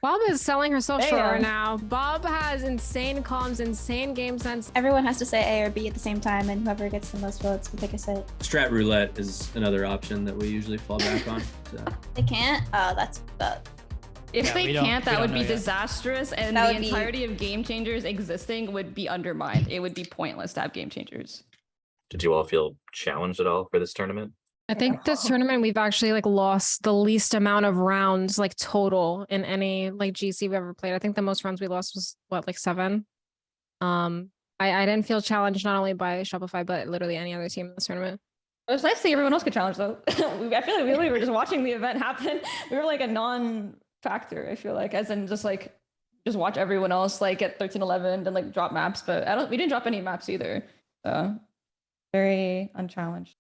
Bob is selling herself short Damn. right now. Bob has insane comms, insane game sense. Everyone has to say A or B at the same time, and whoever gets the most votes will pick a site. Strat roulette is another option that we usually fall back on. So. They can't? Oh, that's bad. If they can't, that would be yet. disastrous, and That the would be- entirety of game changers existing would be undermined. It would be pointless to have game changers. Did you all feel challenged at all for this tournament? I think this tournament we've actually lost the least amount of rounds total in any GC we've ever played. I think the most rounds we lost was what, 7. I didn't feel challenged not only by Shopify but literally any other team in this tournament. It was nice to see everyone else get challenged though. I feel like we really were just watching the event happen. We were a non-factor, I feel like, as in just watch everyone else get 13-11 and drop maps, but we didn't drop any maps either. So very unchallenged.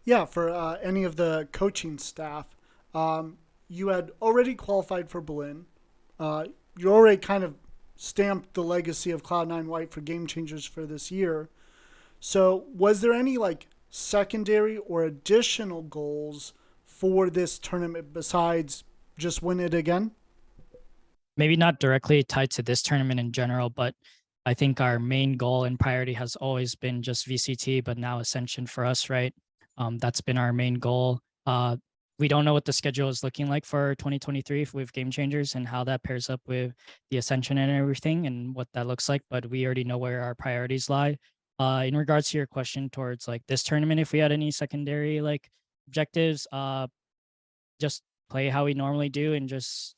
Yeah, for any of the coaching staff, you had already qualified for Berlin. You already kind of stamped the legacy of Cloud9 White for game changers for this year. So was there any secondary or additional goals for this tournament besides just win it again? Maybe not directly tied to this tournament in general, but I think our main goal and priority has always been just VCT, but now Ascension for us, right? That's been our main goal. We don't know what the schedule is looking like for 2023 with game changers and how that pairs up with the Ascension and everything and what that looks like, but we already know where our priorities lie. In regards to your question towards this tournament, if we had any secondary objectives, just play how we normally do and just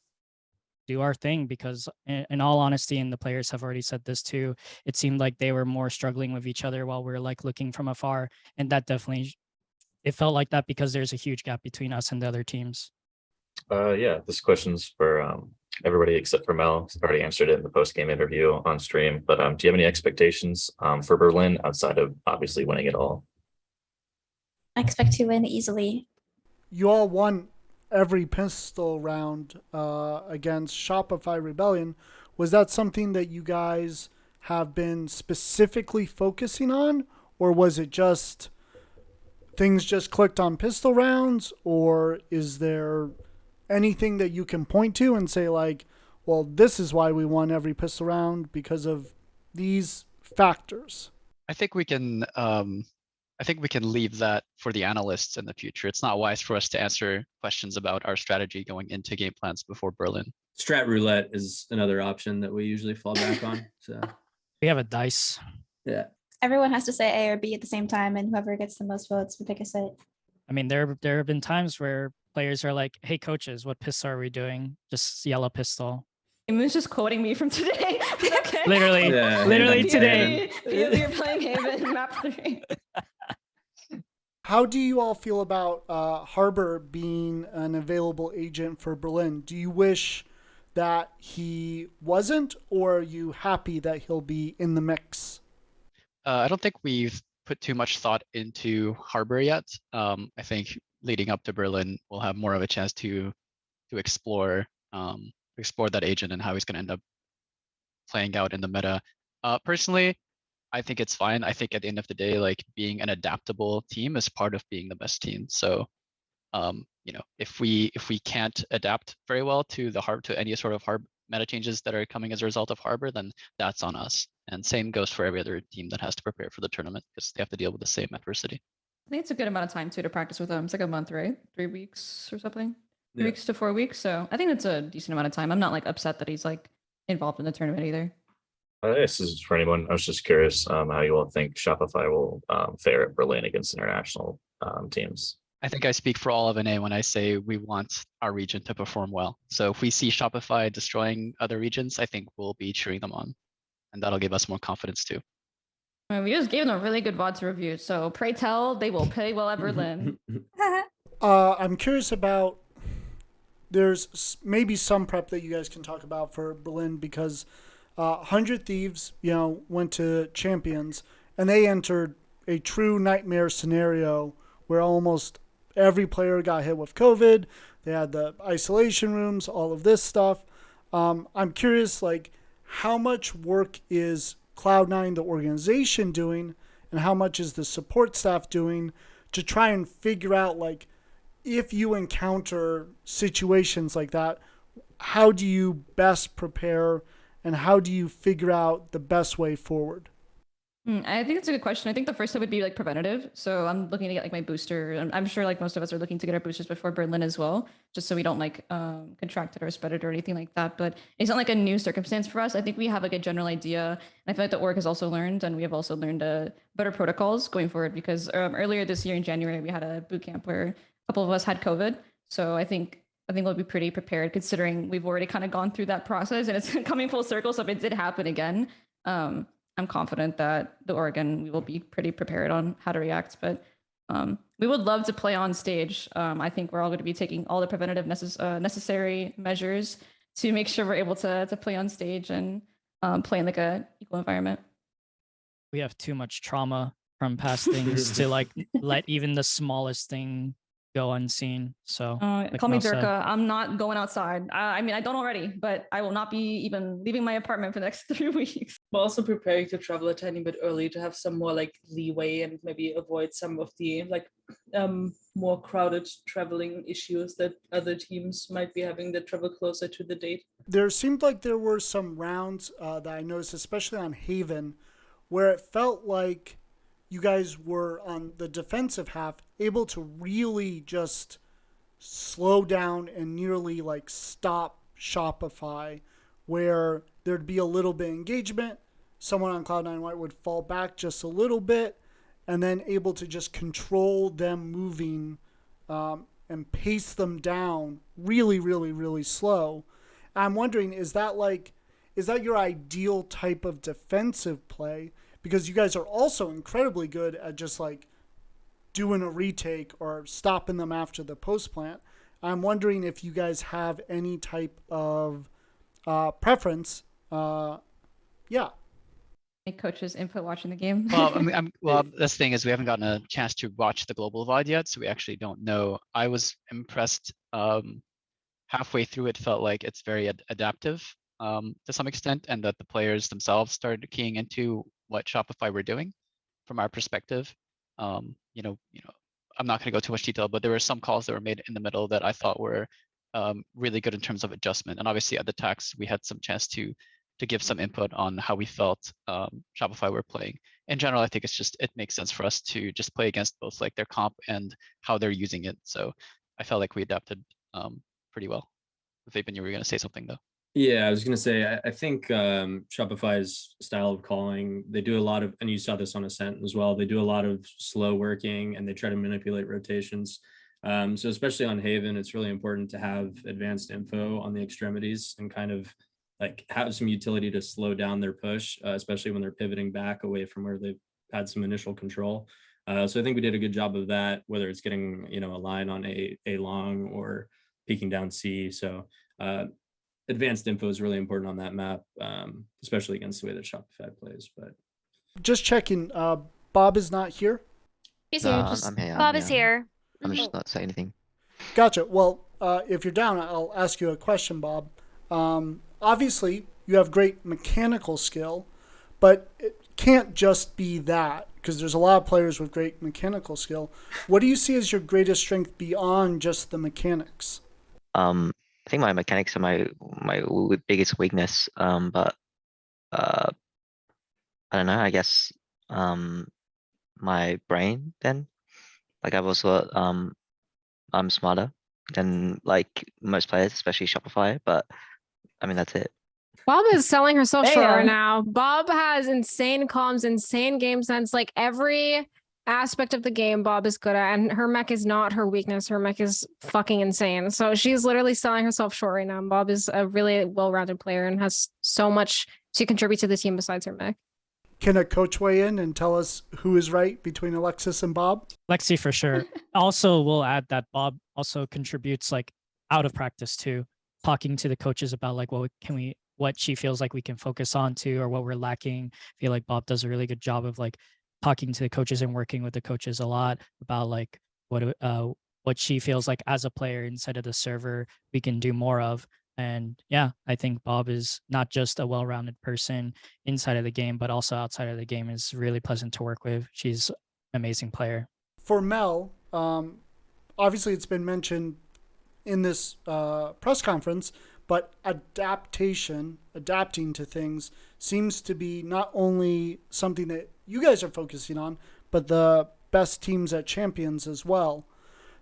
do our thing, because in all honesty, and the players have already said this too, it seemed like they were more struggling with each other while we were looking from afar, and that definitely, it felt like that because there's a huge gap between us and the other teams. Yeah, this question's for everybody except for Mel. He's already answered it in the post-game interview on stream, but do you have any expectations for Berlin outside of obviously winning it all? I expect to win easily. You all won every pistol round against Shopify Rebellion. Was that something that you guys have been specifically focusing on, or was it just things just clicked on pistol rounds, or is there anything that you can point to and say well, this is why we won every pistol round because of these factors? I think we can leave that for the analysts in the future. It's not wise for us to answer questions about our strategy going into game plans before Berlin. Strat roulette is another option that we usually fall back on. So We have a dice. yeah. Everyone has to say A or B at the same time, and whoever gets the most votes will pick a site. I mean, there have been times where players are like, hey coaches, what pistol are we doing? Just yellow pistol. Moon's just quoting me from today. Okay. Literally, Yeah, literally Haven. today. You're playing Haven map 3. How do you all feel about Harbor being an available agent for Berlin? Do you wish that he wasn't, or are you happy that he'll be in the mix? I don't think we've put too much thought into Harbor yet. I think leading up to Berlin, we'll have more of a chance to explore that agent and how he's going to end up playing out in the meta. Personally, I think it's fine. I think at the end of the day, being an adaptable team is part of being the best team. So, if we can't adapt very well to any sort of hard meta changes that are coming as a result of Harbor, then that's on us. And same goes for every other team that has to prepare for the tournament because they have to deal with the same adversity. I think it's a good amount of time too to practice with them. It's a month, right? 3 weeks or something. 3 Yeah. weeks to 4 weeks. So I think that's a decent amount of time. I'm not upset that he's involved in the tournament either. This is for anyone. I was just curious how you all think Shopify will fare at Berlin against international teams. I think I speak for all of NA when I say we want our region to perform well. So if we see Shopify destroying other regions, I think we'll be cheering them on. And that'll give us more confidence too. I mean, we just gave them a really good VOD to review. So pray tell, they will play well at Berlin. I'm curious about, there's maybe some prep that you guys can talk about for Berlin, because 100 Thieves, went to Champions, and they entered a true nightmare scenario where almost every player got hit with COVID. They had the isolation rooms, all of this stuff. I'm curious, how much work is Cloud9, the organization, doing, and how much is the support staff doing to try and figure out, if you encounter situations like that, how do you best prepare and how do you figure out the best way forward? I think it's a good question. I think the first step would be like preventative. So I'm looking to get like my booster. I'm sure like most of us are looking to get our boosters before Berlin as well, just so we don't like contract it or spread it or anything like that. But it's not like a new circumstance for us. I think we have like a general idea. And I feel like the org has also learned, and we have also learned better protocols going forward because earlier this year in January, we had a boot camp where a couple of us had COVID. So I think we'll be pretty prepared considering we've already kind of gone through that process and it's coming full circle. So if it did happen again, I'm confident that the Oregon, we will be pretty prepared on how to react. But we would love to play on stage. I think we're all going to be taking all the preventative necessary measures to make sure we're able to play on stage and play in like a equal environment. We have too much trauma from past things to like let even the smallest thing go unseen. So like call me Mel said. Durka. I'm not going outside. I mean, I don't already, but I will not be even leaving my apartment for the next 3 weeks. We're also preparing to travel a tiny bit early to have some more like leeway and maybe avoid some of the like more crowded traveling issues that other teams might be having that travel closer to the date. There seemed like there were some rounds that I noticed, especially on Haven, where it felt like you guys were on the defensive half able to really just slow down and nearly like stop Shopify, where there'd be a little bit of engagement, someone on Cloud9 White would fall back just a little bit, and then able to just control them moving and pace them down really, really, really slow. I'm wondering, is that your ideal type of defensive play? Because you guys are also incredibly good at just like doing a retake or stopping them after the post plant. I'm wondering if you guys have any type of preference. Yeah. Any coaches input watching the game? Well, I mean, this thing is we haven't gotten a chance to watch the global VOD yet, so we actually don't know. I was impressed. Halfway through, it felt like it's very adaptive to some extent, and that the players themselves started keying into what Shopify were doing from our perspective. You know, I'm not going to go too much detail, but there were some calls that were made in the middle that I thought were really good in terms of adjustment. And obviously at the tax, we had some chance to give some input on how we felt Shopify were playing. In general, I think it makes sense for us to just play against both like their comp and how they're using it. So I felt like we adapted pretty well. Vapin, you were going to say something though. Yeah, I was going to say, I think Shopify's style of calling, they do a lot of, and you saw this on Ascent as well, they do a lot of slow working and they try to manipulate rotations. So especially on Haven, it's really important to have advanced info on the extremities and kind of like have some utility to slow down their push, especially when they're pivoting back away from where they've had some initial control. So I think we did a good job of that, whether it's getting, a line on A long or peeking down C. So advanced info is really important on that map, especially against the way that Shopify plays. But just checking, Bob is not here. He's No, here. I'm here. Bob is here. I'm just not saying anything. Gotcha. Well, if you're down, I'll ask you a question, Bob. Obviously, you have great mechanical skill, but it can't just be that because there's a lot of players with great mechanical skill. What do you see as your greatest strength beyond just the mechanics? I think my mechanics are my biggest weakness. But I don't know. I guess my brain then. Like I've also I'm smarter than like most players, especially Shopify. But I mean that's it. Bob is selling herself short right Damn. now. Bob has insane comms, insane game sense. Like every aspect of the game, Bob is good at, and her mech is not her weakness. Her mech is fucking insane. So she's literally selling herself short right now. Bob is a really well-rounded player and has so much to contribute to the team besides her mech. Can a coach weigh in and tell us who is right between Alexis and Bob? Lexi for sure. Also, we'll add that Bob also contributes like out of practice too, talking to the coaches about like what she feels like we can focus on to or what we're lacking. I feel like Bob does a really good job of like talking to the coaches and working with the coaches a lot about like what she feels like as a player inside of the server we can do more of. And yeah, I think Bob is not just a well-rounded person inside of the game, but also outside of the game is really pleasant to work with. She's an amazing player. For Mel, obviously it's been mentioned in this press conference, but adapting to things seems to be not only something that you guys are focusing on, but the best teams at Champions as well.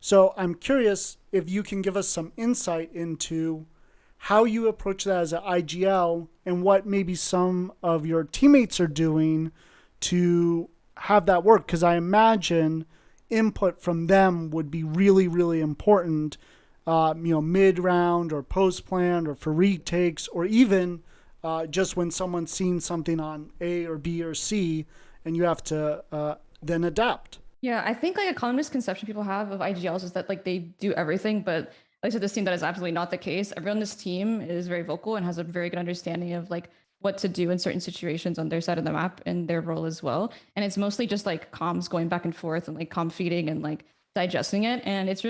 So I'm curious if you can give us some insight into how you approach that as an IGL and what maybe some of your teammates are doing to have that work. Because I imagine input from them would be really, really important, mid-round or post-planned or for retakes, or even just when someone's seen something on A or B or C and you have to then adapt. Yeah, I think like a common misconception people have of IGLs is that like they do everything, but at least at this team that is absolutely not the case. Everyone on this team is very vocal and has a very good understanding of like what to do in certain situations on their side of the map and their role as well. And it's mostly just like comms going back and forth and like comm feeding and like digesting it. And it's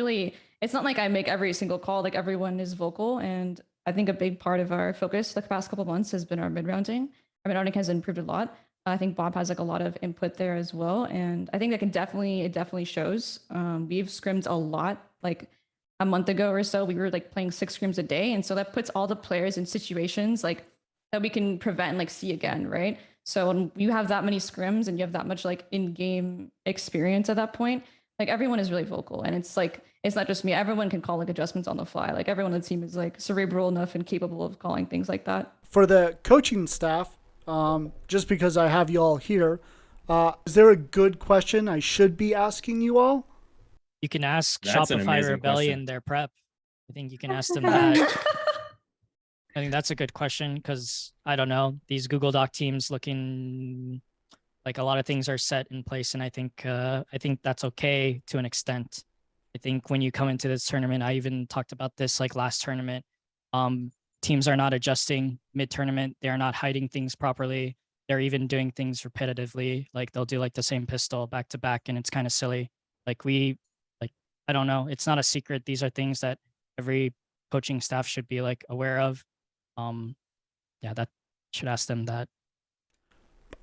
not like I make every single call, like everyone is vocal. And I think a big part of our focus the past couple of months has been our mid-rounding. Our mid-rounding has improved a lot. I think Bob has like a lot of input there as well. And I think it definitely shows. We've scrimmed a lot, like a month ago or so, we were like playing 6 scrims a day. And so that puts all the players in situations like that we can prevent and like see again, right? So when you have that many scrims and you have that much like in-game experience at that point, like everyone is really vocal. And it's like, it's not just me, everyone can call like adjustments on the fly. Like everyone on the team is like cerebral enough and capable of calling things like that. For the coaching staff, just because I have you all here, is there a good question I should be asking you all? You can ask That's an Shopify amazing Rebellion question. their prep. I think you can ask them that. I think that's a good question because I don't know, these Google Doc teams looking like a lot of things are set in place, and I think that's okay to an extent. I think when you come into this tournament, I even talked about this like last tournament. Teams are not adjusting mid-tournament. They're not hiding things properly. They're even doing things repetitively. Like they'll do like the same pistol back to back, and it's kind of silly. I don't know. It's not a secret. These are things that every coaching staff should be like aware of. That should ask them that.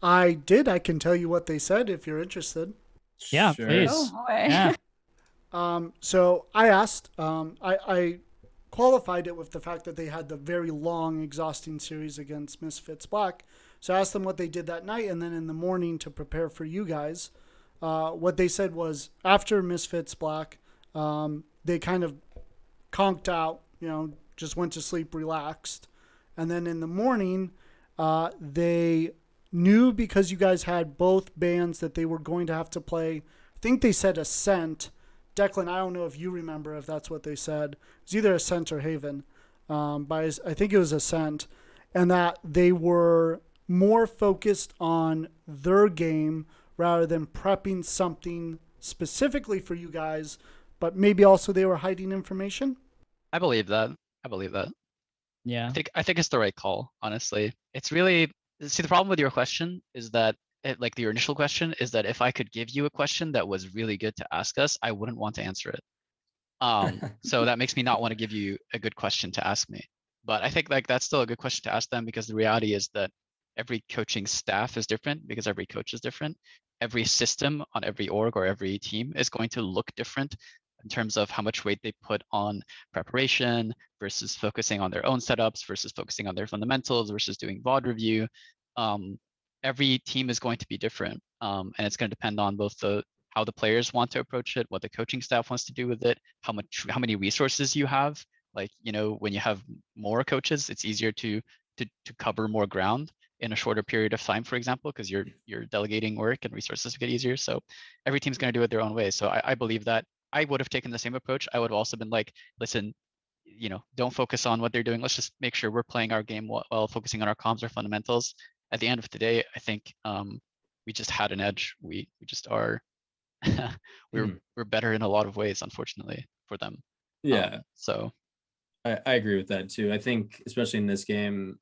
I can tell you what they said if you're interested. Yeah, Sure. please. Oh boy. Yeah. So I asked, I qualified it with the fact that they had the very long, exhausting series against Misfits Black. So I asked them what they did that night, and then in the morning to prepare for you guys. What they said was after Misfits Black, they kind of conked out, just went to sleep, relaxed. And then in the morning, they knew because you guys had both bands that they were going to have to play. I think they said Ascent. Declan, I don't know if you remember if that's what they said. It's either Ascent or Haven. But I think it was Ascent. And that they were more focused on their game rather than prepping something specifically for you guys, but maybe also they were hiding information. I believe that. Yeah. I think it's the right call, honestly. It's really, see, the problem with your question is that like your initial question is that if I could give you a question that was really good to ask us, I wouldn't want to answer it. So that makes me not want to give you a good question to ask me. But I think like that's still a good question to ask them, because the reality is that every coaching staff is different because every coach is different. Every system on every org or every team is going to look different in terms of how much weight they put on preparation versus focusing on their own setups versus focusing on their fundamentals versus doing VOD review. Every team is going to be different. And it's going to depend on both how the players want to approach it, what the coaching staff wants to do with it, how many resources you have. Like, when you have more coaches, it's easier to cover more ground in a shorter period of time, for example, because you're delegating work and resources get easier. So every team's going to do it their own way. So I believe that I would have taken the same approach. I would have also been like, listen, don't focus on what they're doing. Let's just make sure we're playing our game while focusing on our comms or fundamentals. At the end of the day, I think we just had an edge. We just are we're better in a lot of ways, unfortunately, for them. Yeah. So I agree with that too. I think especially in this game,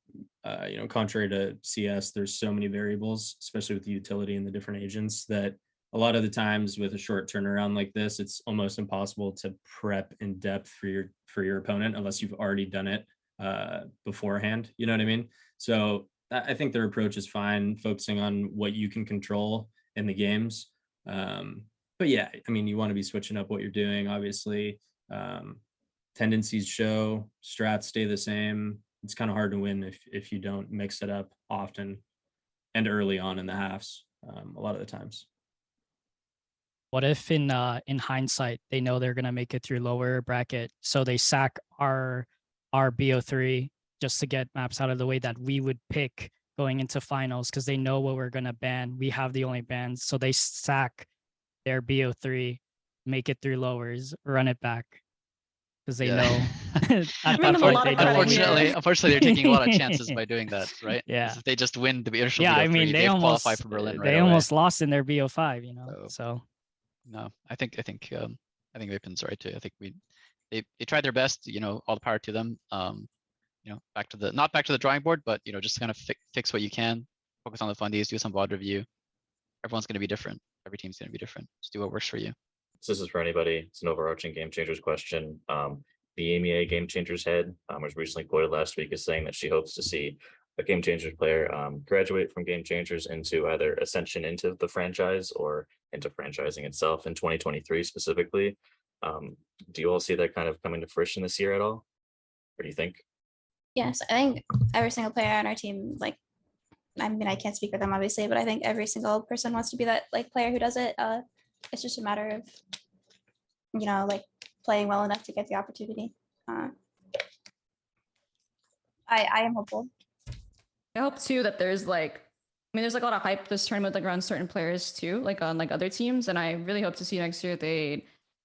contrary to CS, there's so many variables, especially with the utility and the different agents, that a lot of the times with a short turnaround like this, it's almost impossible to prep in depth for your opponent unless you've already done it beforehand. You know what I mean? So I think their approach is fine, focusing on what you can control in the games. But yeah, I mean, you want to be switching up what you're doing, obviously. tendencies show, strats stay the same. It's kind of hard to win if you don't mix it up often and early on in the halves a lot of the times. What if in hindsight they know they're gonna make it through lower bracket, so they sack our BO3 just to get maps out of the way that we would pick going into finals because they know what we're gonna ban. We have the only bans, so they sack their BO3, make it through lowers, run it back because they know. At Giving that them a point, lot they of know credit what we Unfortunately, here. do. unfortunately, they're taking a lot of chances by doing that, right? Yeah. 'Cause if they just win the original Yeah, I BO3, mean they they've almost qualified for Berlin right they away. almost lost in their BO5, you know. So No, I think Vapin's right too. I think they tried their best, you know, all the power to them. You know, not back to the drawing board, but you know, just kind of fix what you can, focus on the fundies, do some VOD review. Everyone's gonna be different. Every team's gonna be different. Just do what works for you. So this is for anybody. It's an overarching game changers question. The EMEA Game Changers head was recently quoted last week as saying that she hopes to see a Game Changers player graduate from Game Changers into either Ascension into the franchise or into franchising itself in 2023 specifically. Do you all see that kind of coming to fruition this year at all? What do you think? Yes, I think every single player on our team, like, I mean, I can't speak for them obviously, but I think every single person wants to be that like player who does it. It's just a matter of, you know, like playing well enough to get the opportunity. I am hopeful. I hope too that there's like, I mean, there's like a lot of hype this tournament like around certain players too, like on like other teams, and I really hope to see next year they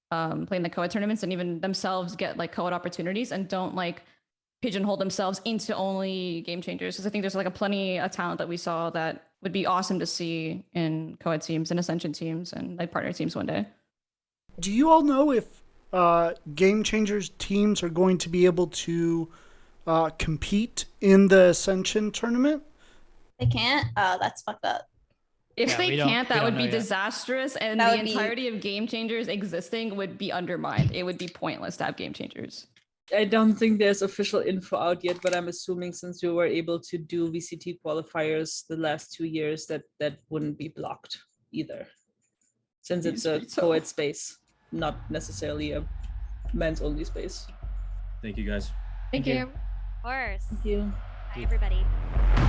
play in the co-ed tournaments and even themselves get like co-ed opportunities and don't like pigeonhole themselves into only game changers, because I think there's like a plenty of talent that we saw that would be awesome to see in co-ed teams and Ascension teams and like partner teams one day. Do you all know if Game Changers teams are going to be able to compete in the Ascension tournament? They can't. That's fucked up. If Yeah, they we don't- can't, we that don't would be know yet. disastrous, and That the would be- entirety of game changers existing would be undermined. It would be pointless to have game changers. I don't think there's official info out yet, but I'm assuming since we were able to do VCT qualifiers the last 2 years, that wouldn't be blocked either. Since it's a co-ed space, not necessarily a men's only space. Thank you guys. Thank you. you. Of course. Thank you. Bye, everybody.